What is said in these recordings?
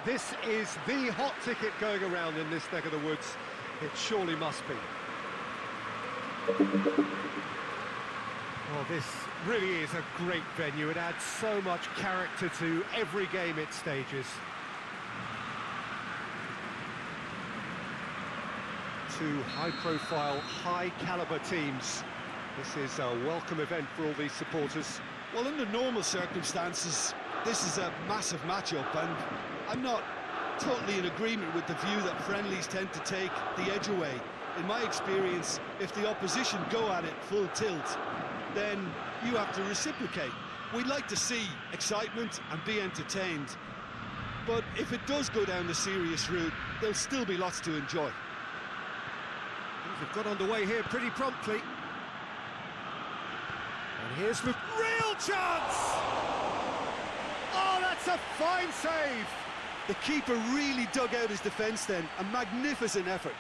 This is the hot ticket going around in this neck of the woods. It surely must be. Well, this really is a great venue. It adds so much character to every game it stages. Two high-profile, high-caliber teams. This is a welcome event for all these supporters. Well, under normal circumstances, this is a massive matchup, and I'm not totally in agreement with the view that friendlies tend to take the edge away. In my experience, if the opposition go at it full tilt, then you have to reciprocate. We'd like to see excitement and be entertained, but if it does go down the serious route, there'll still be lots to enjoy. Things have got underway here pretty promptly. And here's the real chance! Oh, that's a fine save! The keeper really dug out his defence then, a magnificent effort.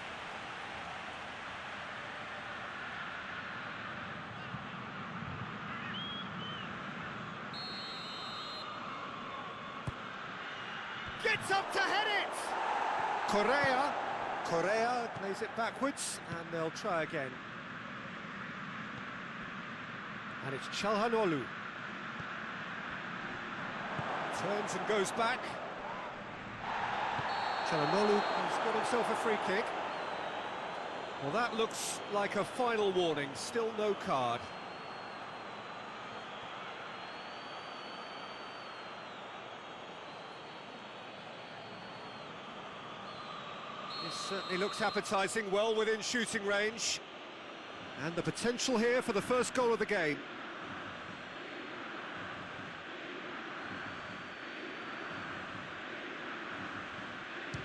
Gets up to head it! Correa plays it backwards, and they'll try again. And it's Çalhanoğlu. Turns and goes back. Çalhanoğlu has got himself a free kick. Well, that looks like a final warning, still no card. This certainly looks appetising, well within shooting range. And the potential here for the first goal of the game.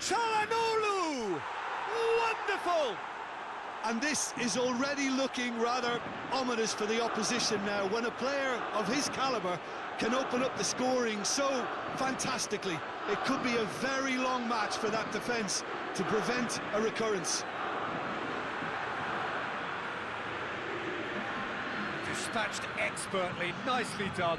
Çalhanoğlu! Wonderful! And this is already looking rather ominous for the opposition now, when a player of his calibre can open up the scoring so fantastically. It could be a very long match for that defence to prevent a recurrence. Dispatched expertly, nicely done.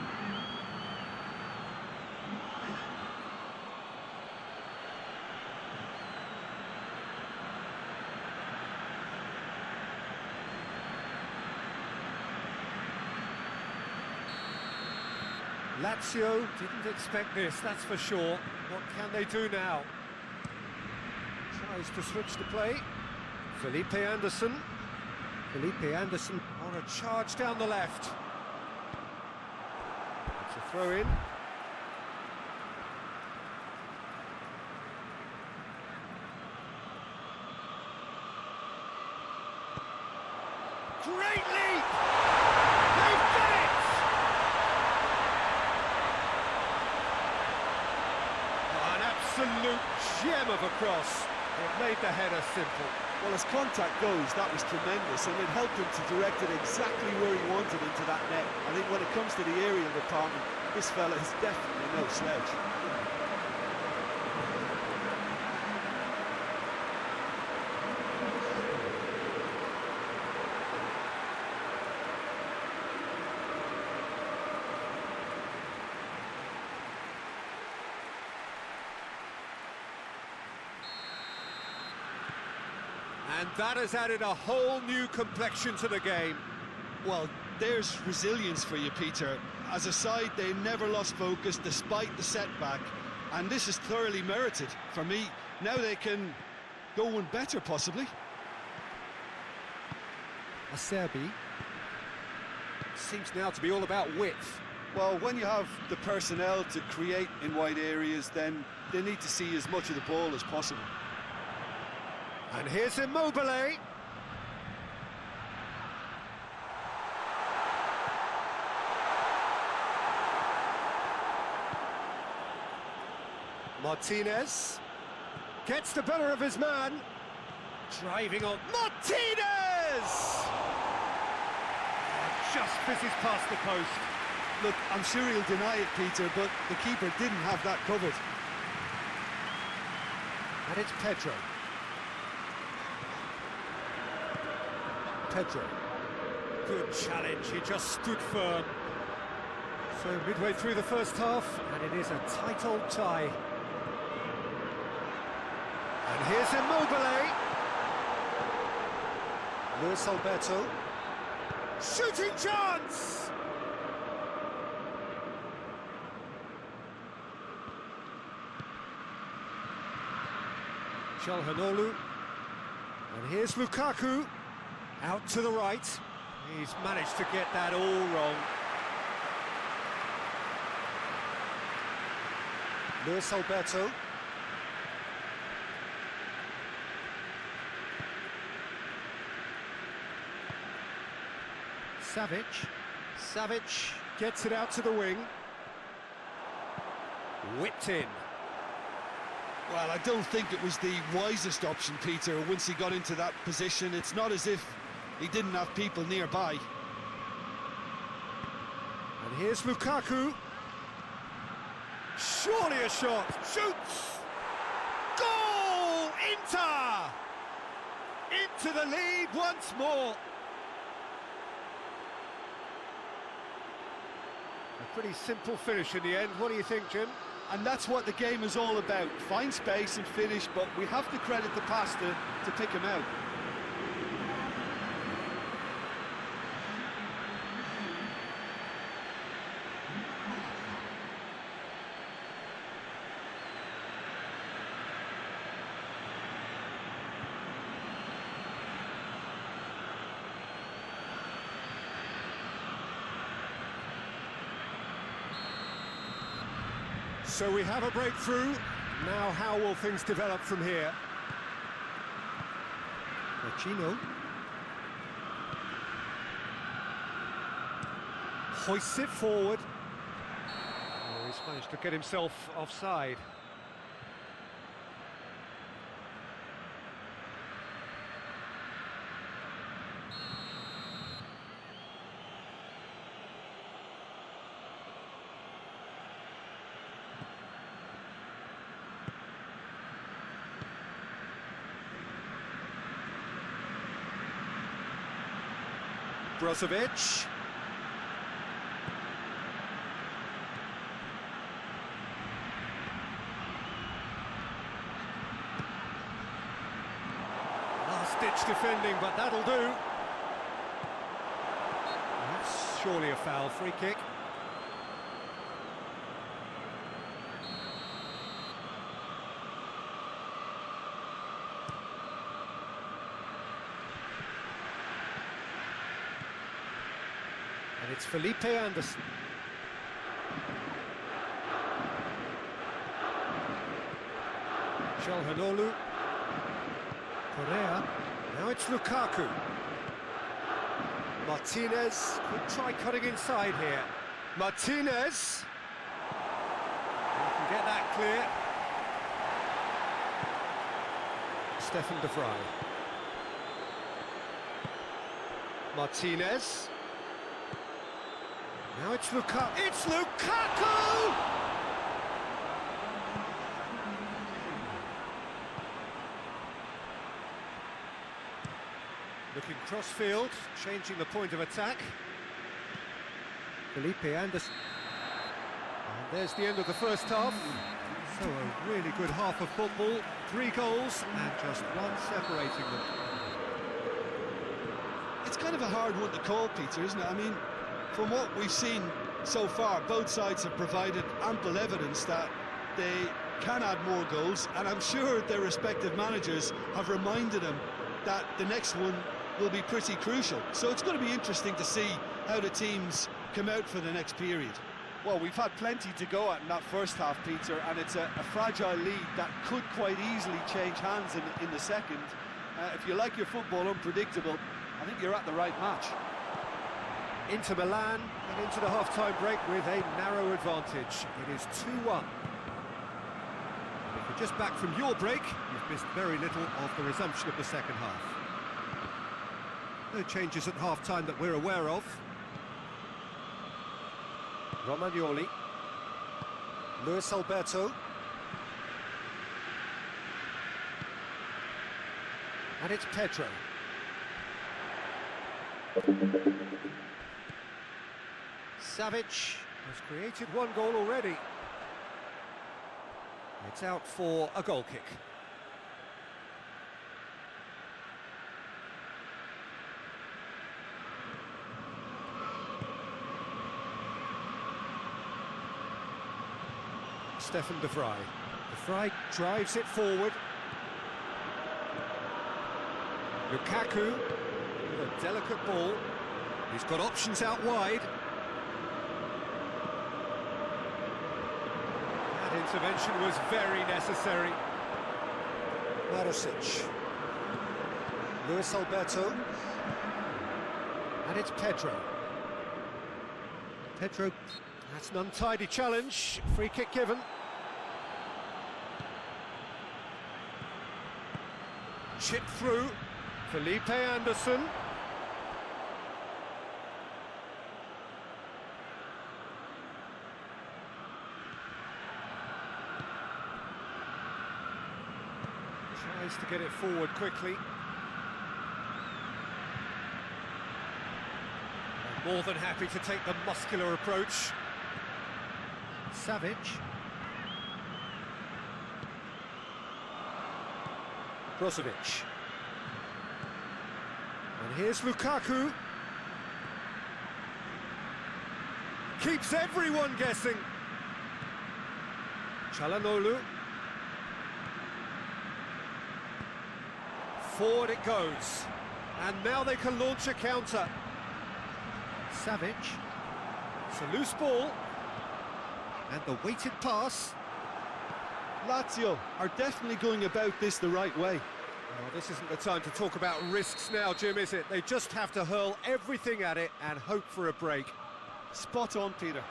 Lazio didn't expect this, that's for sure. What can they do now? Tries to switch the play. Felipe Anderson on a charge down the left. It's a throw in. Great leap! They've done it! Oh, an absolute gem of a cross. It made the header simple. Well, as contact goes, that was tremendous, and it helped him to direct it exactly where he wanted into that net. I think when it comes to the aerial department, this fella is definitely no slouch. And that has added a whole new complexion to the game. Well, there's resilience for you, Peter. As a side, they never lost focus despite the setback, and this is thoroughly merited. For me, now they can go one better, possibly. SERIE seems now to be all about width. Well, when you have the personnel to create in wide areas, then they need to see as much of the ball as possible. And here's Immobile. Martinez gets the better of his man. Driving on. Martinez! Just fizzes past the post. Look, I'm sure he'll deny it, Peter, but the keeper didn't have that covered. And it's Pedro. Good challenge, he just stood firm. So midway through the first half, and it is a tight old tie. And here's Immobile. Luis Alberto. Shooting chance! Calhanoglu. And here's Lukaku. Out to the right. He's managed to get that all wrong. Luis Alberto. Savic gets it out to the wing. Whipped in. Well, I don't think it was the wisest option, Peter, once he got into that position. It's not as if he didn't have people nearby. And here's Lukaku. Surely a shot. Shoots! Goal! Inter! Into the lead once more. A pretty simple finish in the end. What do you think, Jim? And that's what the game is all about. Find space and finish, but we have to credit the pass to pick him out. So we have a breakthrough. Now how will things develop from here? Pochettino. Hoists it forward. Oh, he's managed to get himself offside. Brozovic. Last-ditch defending, but that'll do. That's surely a foul. Free kick. And it's Felipe Anderson. Calhanoglu. Correa. Now it's Lukaku. Martinez could try cutting inside here. Martinez. He can get that clear. Stefan de Vrij. Martinez. Now it's Lukaku. It's Lukaku! Looking cross-field, changing the point of attack. Felipe Anderson. And there's the end of the first half. So a really good half of football. 3 goals and just one separating them. It's kind of a hard one to call, Peter, isn't it? I mean, from what we've seen so far, both sides have provided ample evidence that they can add more goals, and I'm sure their respective managers have reminded them that the next one will be pretty crucial. So it's going to be interesting to see how the teams come out for the next period. Well, we've had plenty to go at in that first half, Peter, and it's a fragile lead that could quite easily change hands in the second. If you like your football unpredictable, I think you're at the right match. Inter Milan and into the half-time break with a narrow advantage. It is 2-1. If you're just back from your break, you've missed very little of the resumption of the second half. No changes at half-time that we're aware of. Romagnoli. Luis Alberto. And it's Pedro. Savic has created 1 goal already. It's out for a goal kick. Stefan de Vrij. De Vrij drives it forward. Lukaku, a delicate ball. He's got options out wide. That intervention was very necessary. Marosic. Luis Alberto. And it's Pedro. Pedro, that's an untidy challenge. Free kick given. Chip through. Felipe Anderson. Tries to get it forward quickly. More than happy to take the muscular approach. Savic. Brozovic. And here's Lukaku. Keeps everyone guessing. Çalhanoğlu. Forward it goes. And now they can launch a counter. Savic. It's a loose ball. And the weighted pass. Lazio are definitely going about this the right way. Oh, this isn't the time to talk about risks now, Jim, is it? They just have to hurl everything at it and hope for a break. Spot on, Peter.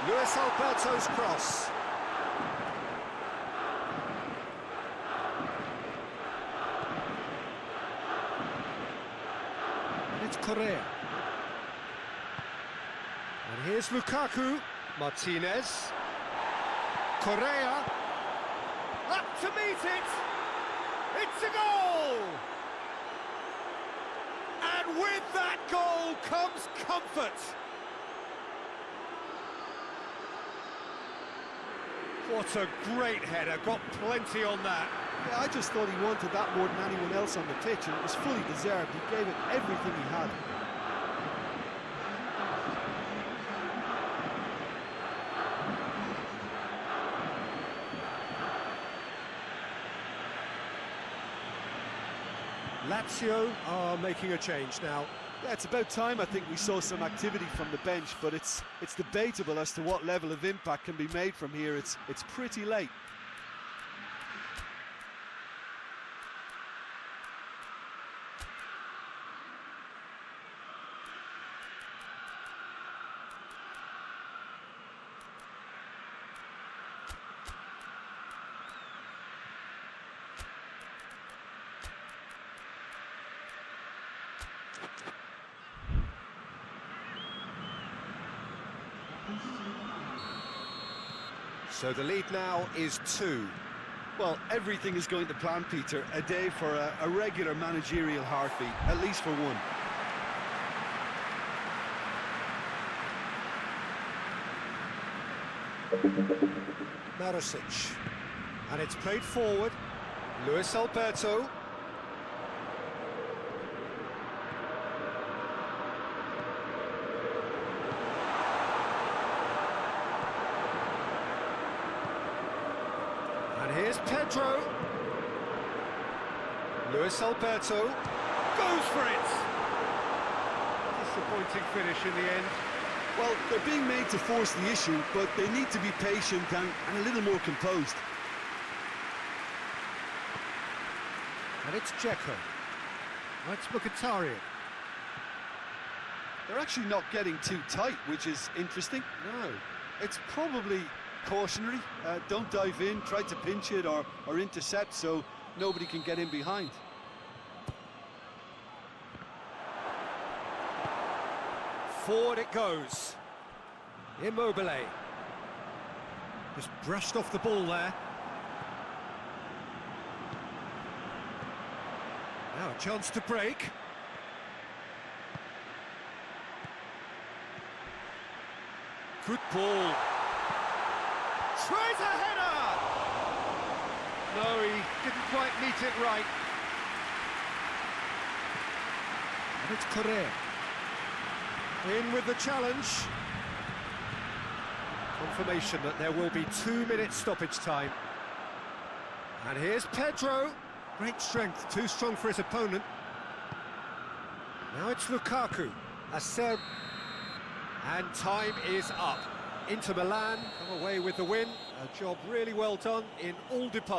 Luis Alberto's cross. And it's Correa. And here's Lukaku. Martinez. Correa. Up to meet it. It's a goal. And with that goal comes comfort. What a great header, got plenty on that. Yeah, I just thought he wanted that more than anyone else on the pitch, and it was fully deserved. He gave it everything he had. Lazio are making a change now. Yeah, it's about time I think we saw some activity from the bench, but it's debatable as to what level of impact can be made from here. It's pretty late. So the lead now is 2. Well, everything is going to plan, Peter. A day for a regular managerial heartbeat, at least for one. Marosic. And it's played forward. Luis Alberto. And here's Pedro. Luis Alberto goes for it. Disappointing finish in the end. Well, they're being made to force the issue, but they need to be patient and a little more composed. And it's Dzeko. Oh, it's Mkhitaryan. They're actually not getting too tight, which is interesting. No. It's probably cautionary. Don't dive in, try to pinch it or intercept so nobody can get in behind. Forward it goes. Immobile. Just brushed off the ball there. Now a chance to break. Good ball. Tries a header! No, he didn't quite meet it right. And it's Correa. In with the challenge. Confirmation that there will be 2 minutes stoppage time. And here's Pedro. Great strength, too strong for his opponent. Now it's Lukaku. And time is up. Inter Milan come away with the win. A job really well done in all departments.